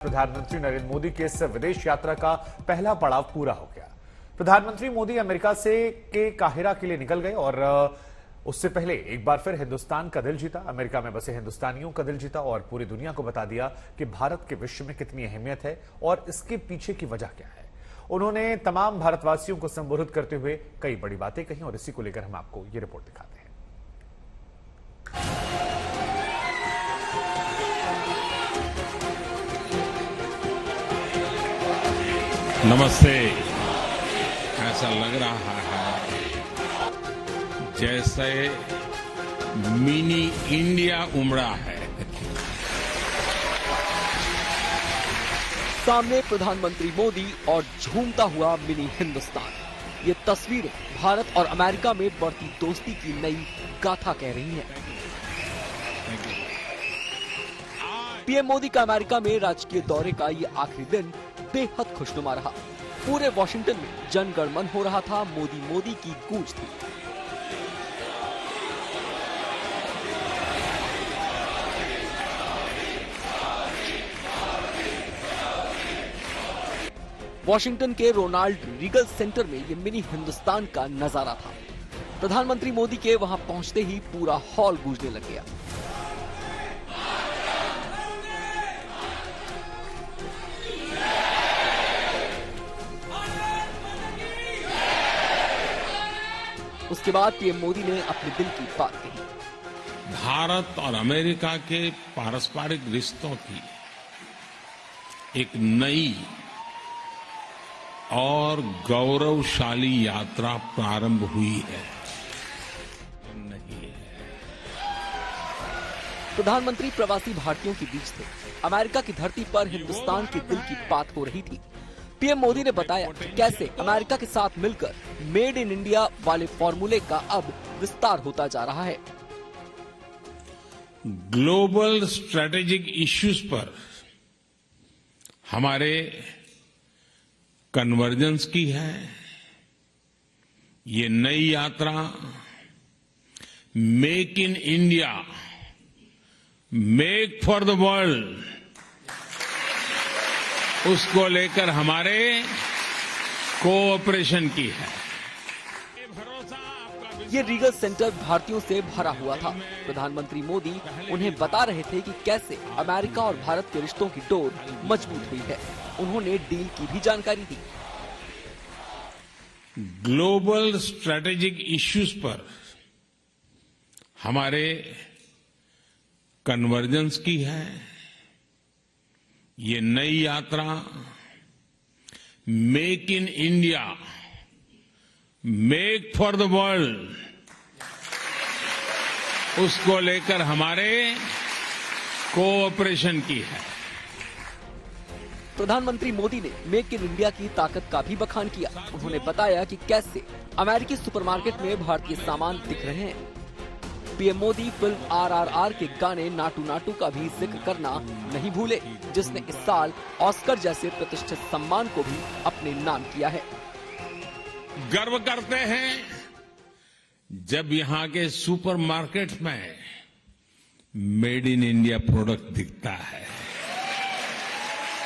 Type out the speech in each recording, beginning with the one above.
प्रधानमंत्री नरेंद्र मोदी की इस विदेश यात्रा का पहला पड़ाव पूरा हो गया। प्रधानमंत्री मोदी अमेरिका के काहिरा के लिए निकल गए और उससे पहले एक बार फिर हिंदुस्तान का दिल जीता, अमेरिका में बसे हिंदुस्तानियों का दिल जीता और पूरी दुनिया को बता दिया कि भारत के विश्व में कितनी अहमियत है और इसके पीछे की वजह क्या है। उन्होंने तमाम भारतवासियों को संबोधित करते हुए कई बड़ी बातें कही और इसी को लेकर हम आपको ये रिपोर्ट दिखाते हैं। नमस्ते। ऐसा लग रहा है जैसे मिनी इंडिया उमड़ा है। सामने प्रधानमंत्री मोदी और झूमता हुआ मिनी हिंदुस्तान। ये तस्वीरें भारत और अमेरिका में बढ़ती दोस्ती की नई गाथा कह रही हैं। पीएम मोदी का अमेरिका में राजकीय दौरे का ये आखिरी दिन बेहद खुशनुमा रहा। पूरे वॉशिंगटन में जनगणमन हो रहा था, मोदी मोदी की गूंज थी। वॉशिंगटन के रोनाल्ड रीगल सेंटर में ये मिनी हिंदुस्तान का नजारा था। प्रधानमंत्री मोदी के वहां पहुंचते ही पूरा हॉल गूंजने लग गया। उसके बाद पीएम मोदी ने अपने दिल की बात कही। भारत और अमेरिका के पारस्परिक रिश्तों की एक नई और गौरवशाली यात्रा प्रारंभ हुई है। प्रधानमंत्री प्रवासी भारतीयों के बीच थे। अमेरिका की धरती पर हिंदुस्तान के दिल की बात हो रही थी। पीएम मोदी ने बताया कि कैसे अमेरिका के साथ मिलकर मेड इन इंडिया वाले फॉर्मूले का अब विस्तार होता जा रहा है। ग्लोबल स्ट्रेटेजिक इश्यूज पर हमारे कन्वर्जेंस की है ये नई यात्रा। Make in India, make for the world, उसको लेकर हमारे कोऑपरेशन की है। ये रीगल सेंटर भारतीयों से भरा हुआ था। प्रधानमंत्री मोदी उन्हें बता रहे थे कि कैसे अमेरिका और भारत के रिश्तों की डोर मजबूत हुई है। उन्होंने डील की भी जानकारी दी। ग्लोबल स्ट्रेटेजिक इश्यूज पर हमारे कन्वर्जेंस की है ये नई यात्रा। Make in India, make for the world, उसको लेकर हमारे कोऑपरेशन की है। प्रधानमंत्री मोदी ने मेक इन इंडिया की ताकत का भी बखान किया। उन्होंने बताया कि कैसे अमेरिकी सुपरमार्केट में भारतीय सामान दिख रहे हैं। पीएम मोदी फिल्म RRR के गाने नाटू नाटू का भी जिक्र करना नहीं भूले, जिसने इस साल ऑस्कर जैसे प्रतिष्ठित सम्मान को भी अपने नाम किया है। गर्व करते हैं जब यहाँ के सुपरमार्केट में मेड इन इंडिया प्रोडक्ट दिखता है।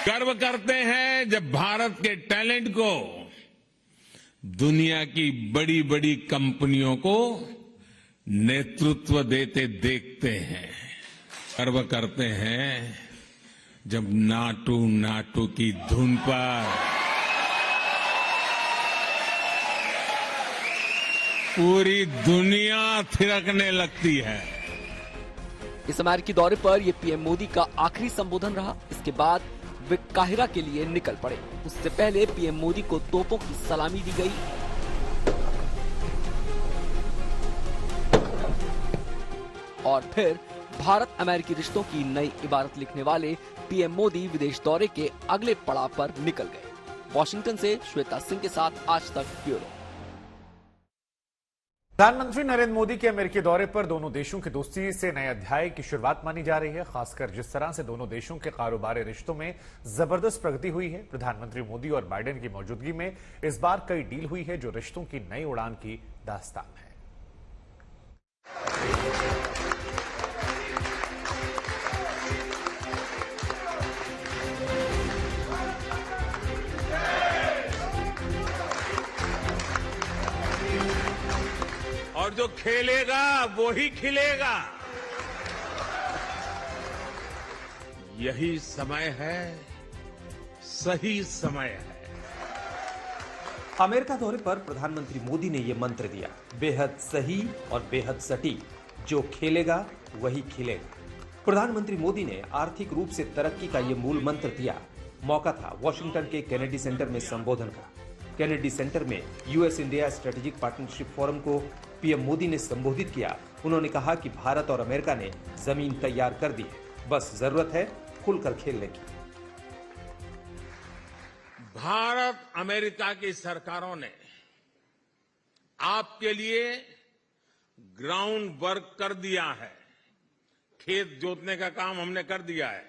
गर्व करते हैं जब भारत के टैलेंट को दुनिया की बड़ी बड़ी कंपनियों को नेतृत्व देते देखते हैं। गर्व करते हैं जब नाटू नाटू की धुन पर पूरी दुनिया थिरकने लगती है। इस अमेरिकी दौरे पर ये पीएम मोदी का आखिरी संबोधन रहा। इसके बाद वे काहिरा के लिए निकल पड़े। उससे पहले पीएम मोदी को तोपों की सलामी दी गई और फिर भारत अमेरिकी रिश्तों की नई इबारत लिखने वाले पीएम मोदी विदेश दौरे के अगले पड़ाव पर निकल गए। वॉशिंगटन से श्वेता सिंह के साथ आज तक ब्यूरो। प्रधानमंत्री नरेंद्र मोदी के अमेरिकी दौरे पर दोनों देशों की दोस्ती से नए अध्याय की शुरुआत मानी जा रही है। खासकर जिस तरह से दोनों देशों के कारोबारी रिश्तों में जबरदस्त प्रगति हुई है। प्रधानमंत्री मोदी और बाइडेन की मौजूदगी में इस बार कई डील हुई है जो रिश्तों की नई उड़ान की दास्तान है। और जो खेलेगा वो ही खिलेगा। यही समय है, सही समय है। अमेरिका दौरे पर प्रधानमंत्री मोदी ने यह मंत्र दिया, बेहद सही और बेहद सटीक, जो खेलेगा वही खिलेगा। प्रधानमंत्री मोदी ने आर्थिक रूप से तरक्की का यह मूल मंत्र दिया। मौका था वॉशिंगटन के केनेडी सेंटर में संबोधन का। केनेडी सेंटर में US India strategic partnership forum को पीएम मोदी ने संबोधित किया। उन्होंने कहा कि भारत और अमेरिका ने जमीन तैयार कर दी है, बस जरूरत है खुलकर खेलने की। भारत अमेरिका की सरकारों ने आपके लिए ग्राउंड वर्क कर दिया है। खेत जोतने का काम हमने कर दिया है।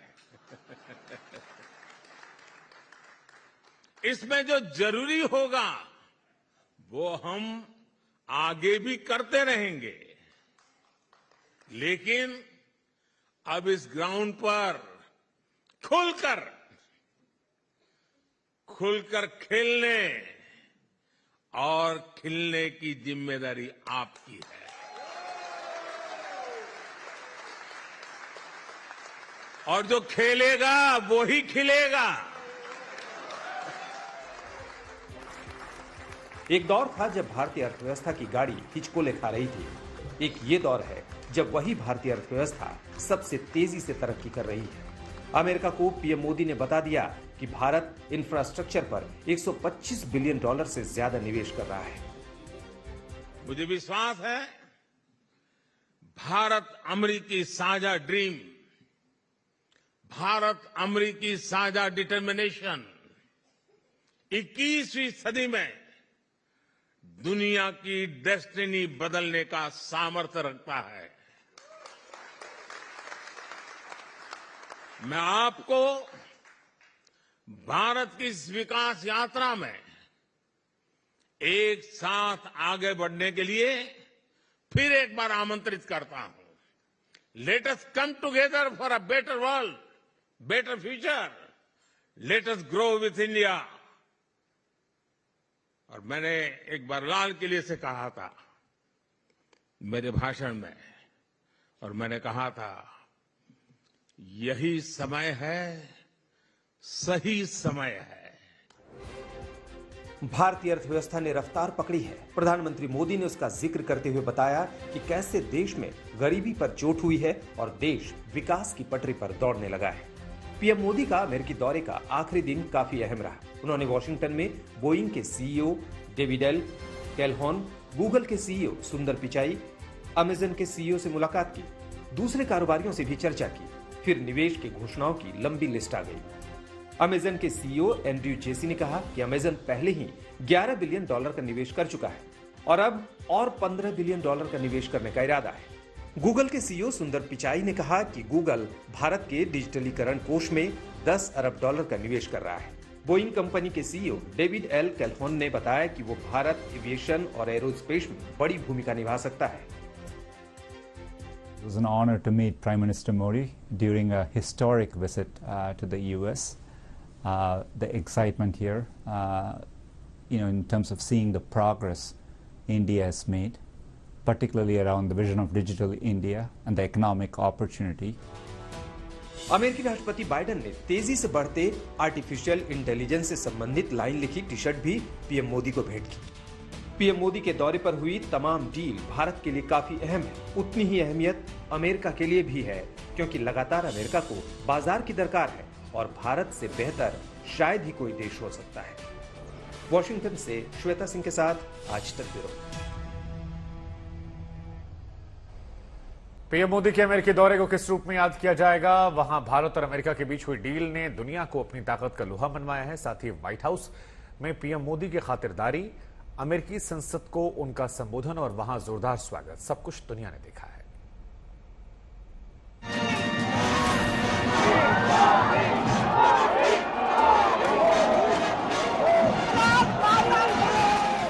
इसमें जो जरूरी होगा वो हम आगे भी करते रहेंगे, लेकिन अब इस ग्राउंड पर खुलकर खेलने और खिलने की जिम्मेदारी आपकी है। और जो खेलेगा वो ही खिलेगा। एक दौर था जब भारतीय अर्थव्यवस्था की गाड़ी हिचकोले खा रही थी। एक ये दौर है जब वही भारतीय अर्थव्यवस्था सबसे तेजी से तरक्की कर रही है। अमेरिका को पीएम मोदी ने बता दिया कि भारत इंफ्रास्ट्रक्चर पर $125 बिलियन से ज्यादा निवेश कर रहा है। मुझे विश्वास है भारत अमेरिकी साझा ड्रीम, भारत अमेरिकी साझा डिटर्मिनेशन 21वीं सदी में दुनिया की डेस्टिनी बदलने का सामर्थ्य रखता है। मैं आपको भारत की इस विकास यात्रा में एक साथ आगे बढ़ने के लिए फिर एक बार आमंत्रित करता हूं। Let us come together for a better world, better future. Let us grow with India. और मैंने एक बार लाल किले से कहा था मेरे भाषण में, और मैंने कहा था यही समय है, सही समय है। भारतीय अर्थव्यवस्था ने रफ्तार पकड़ी है। प्रधानमंत्री मोदी ने उसका जिक्र करते हुए बताया कि कैसे देश में गरीबी पर चोट हुई है और देश विकास की पटरी पर दौड़ने लगा है। पीएम मोदी का अमेरिकी दौरे का आखिरी दिन काफी अहम रहा। उन्होंने वॉशिंगटन में बोइंग के सीईओ डेविड एल कैलहोन, गूगल के सीईओ सुंदर पिचाई, अमेजन के सीईओ से मुलाकात की, दूसरे कारोबारियों से भी चर्चा की। फिर निवेश की घोषणाओं की लंबी लिस्ट आ गई। अमेजन के सीईओ एंड्रयू जेसी ने कहा कि अमेजन पहले ही $11 बिलियन का निवेश कर चुका है और अब और $15 बिलियन का निवेश करने का इरादा है। गूगल के सीईओ सुंदर पिचाई ने कहा कि गूगल भारत के डिजिटलीकरण कोष में $10 अरब का निवेश कर रहा है। बोइंग कंपनी के सीईओ डेविड एल कैलहोन ने बताया कि वो भारत एविएशन और एरोस्पेस में बड़ी भूमिका निभा सकता है। It was an honor to meet Prime Minister Modi during a historic visit to the US. The excitement here, in terms of seeing the progress India has made, particularly around the vision of digital India and the economic opportunity. अमेरिकी राष्ट्रपति Biden ने तेजी से बढ़ते artificial intelligence से संबंधित line लिखी T shirt भी पीएम मोदी को भेंट की। पीएम मोदी के दौरे पर हुई तमाम डील भारत के लिए काफी अहम है। उतनी ही अहमियत अमेरिका के लिए भी है, क्योंकि लगातार अमेरिका को बाजार की दरकार है और भारत से बेहतर शायद ही कोई देश हो सकता है। वॉशिंगटन से श्वेता सिंह के साथ आज तक ब्यूरो। पीएम मोदी के अमेरिकी दौरे को किस रूप में याद किया जाएगा? वहां भारत और अमेरिका के बीच हुई डील ने दुनिया को अपनी ताकत का लोहा मनवाया है। साथ ही व्हाइट हाउस में पीएम मोदी की खातिरदारी, अमेरिकी संसद को उनका संबोधन और वहां जोरदार स्वागत, सब कुछ दुनिया ने देखा है।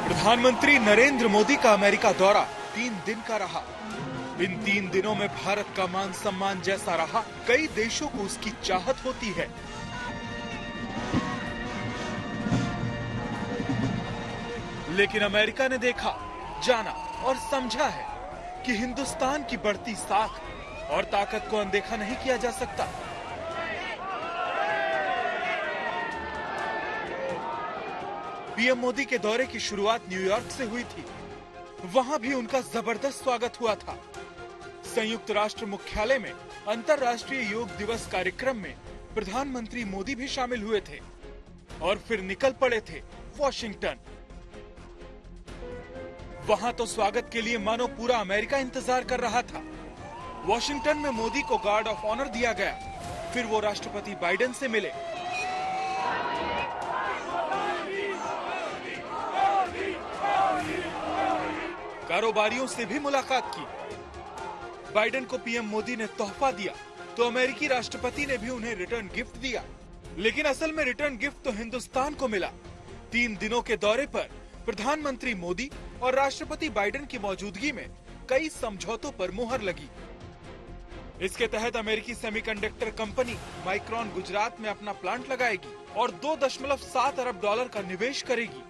प्रधानमंत्री नरेंद्र मोदी का अमेरिका दौरा 3 दिन का रहा। इन 3 दिनों में भारत का मान सम्मान जैसा रहा, कई देशों को उसकी चाहत होती है। लेकिन अमेरिका ने देखा, जाना और समझा है कि हिंदुस्तान की बढ़ती साख और ताकत को अनदेखा नहीं किया जा सकता। पीएम मोदी के दौरे की शुरुआत न्यूयॉर्क से हुई थी। वहां भी उनका जबरदस्त स्वागत हुआ था। संयुक्त राष्ट्र मुख्यालय में अंतर्राष्ट्रीय योग दिवस कार्यक्रम में प्रधानमंत्री मोदी भी शामिल हुए थे और फिर निकल पड़े थे वॉशिंगटन। वहां तो स्वागत के लिए मानो पूरा अमेरिका इंतजार कर रहा था। वॉशिंगटन में मोदी को गार्ड ऑफ ऑनर दिया गया। फिर वो राष्ट्रपति बाइडेन से मिले। कारोबारियों से भी मुलाकात की। बाइडेन को पीएम मोदी ने तोहफा दिया तो अमेरिकी राष्ट्रपति ने भी उन्हें रिटर्न गिफ्ट दिया। लेकिन असल में रिटर्न गिफ्ट तो हिंदुस्तान को मिला। 3 दिनों के दौरे पर प्रधानमंत्री मोदी और राष्ट्रपति बाइडेन की मौजूदगी में कई समझौतों पर मुहर लगी। इसके तहत अमेरिकी सेमीकंडक्टर कंपनी माइक्रॉन गुजरात में अपना प्लांट लगाएगी और $2.7 अरब का निवेश करेगी।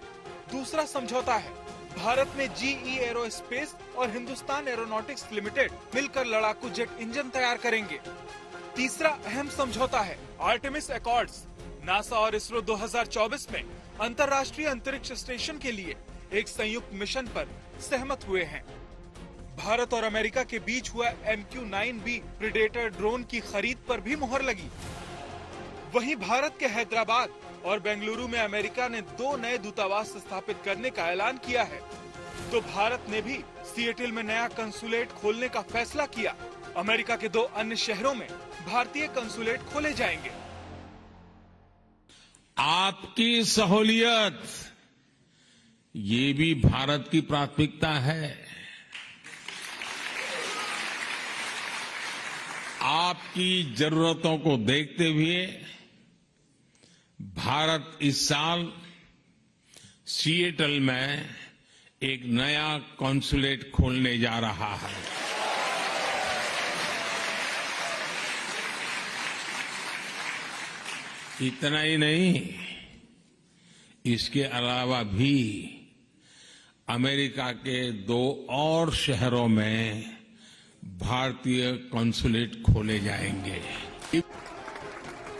दूसरा समझौता है भारत में GE एरोस्पेस और हिंदुस्तान एरोनॉटिक्स लिमिटेड मिलकर लड़ाकू जेट इंजन तैयार करेंगे। तीसरा अहम समझौता है आर्टेमिस अकॉर्ड्स। नासा और इसरो 2024 में अंतर्राष्ट्रीय अंतरिक्ष स्टेशन के लिए एक संयुक्त मिशन पर सहमत हुए हैं। भारत और अमेरिका के बीच हुआ MQ-9B प्रीडेटर ड्रोन की खरीद पर भी मुहर लगी। वहीं भारत के हैदराबाद और बेंगलुरु में अमेरिका ने 2 नए दूतावास स्थापित करने का ऐलान किया है, तो भारत ने भी सिएटल में नया कंसुलेट खोलने का फैसला किया। अमेरिका के 2 अन्य शहरों में भारतीय कंसुलेट खोले जाएंगे। आपकी सहूलियत ये भी भारत की प्राथमिकता है। आपकी जरूरतों को देखते हुए भारत इस साल सिएटल में एक नया कॉन्सुलेट खोलने जा रहा है। इतना ही नहीं, इसके अलावा भी अमेरिका के 2 और शहरों में भारतीय कॉन्सुलेट खोले जाएंगे।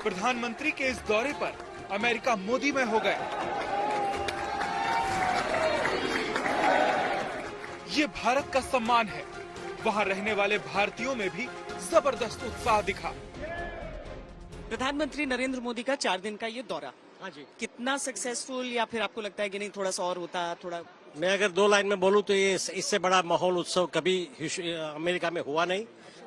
प्रधानमंत्री के इस दौरे पर अमेरिका मोदी में हो गया। ये भारत का सम्मान है। वहां रहने वाले भारतीयों में भी जबरदस्त उत्साह दिखा। प्रधानमंत्री नरेंद्र मोदी का 4 दिन का ये दौरा, हाँ जी, कितना सक्सेसफुल, या फिर आपको लगता है कि नहीं थोड़ा सा और होता थोड़ा? मैं अगर 2 लाइन में बोलूं तो ये इससे बड़ा माहौल उत्सव कभी अमेरिका में हुआ नहीं।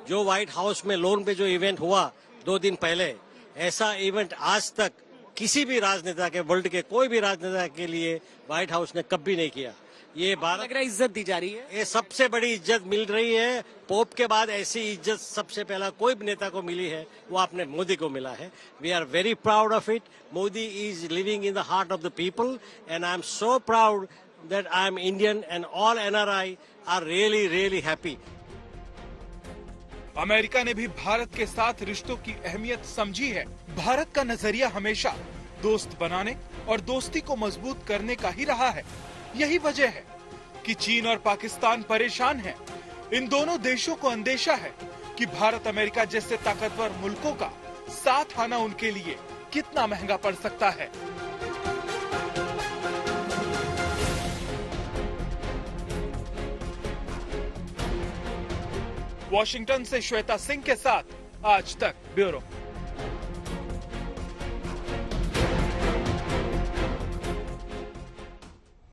जो व्हाइट हाउस में लोन पे जो इवेंट हुआ 2 दिन पहले, ऐसा इवेंट आज तक किसी भी राजनेता के, वर्ल्ड के कोई भी राजनेता के लिए व्हाइट हाउस ने कभी नहीं किया। ये भारत लग रहा है इज्जत दी जा रही है। ये सबसे बड़ी इज्जत मिल रही है। पोप के बाद ऐसी इज्जत सबसे पहला कोई भी नेता को मिली है, वो आपने मोदी को मिला है। We are very proud of it. Modi is living in the heart of the people and I am so proud that I am Indian and all NRI are really really happy. America ने भी भारत के साथ रिश्तों की अहमियत समझी है। भारत का नजरिया हमेशा दोस्त बनाने और दोस्ती को मजबूत करने का ही रहा है। यही वजह है कि चीन और पाकिस्तान परेशान हैं। इन दोनों देशों को अंदेशा है कि भारत अमेरिका जैसे ताकतवर मुल्कों का साथ आना उनके लिए कितना महंगा पड़ सकता है। वॉशिंगटन से श्वेता सिंह के साथ आज तक ब्यूरो।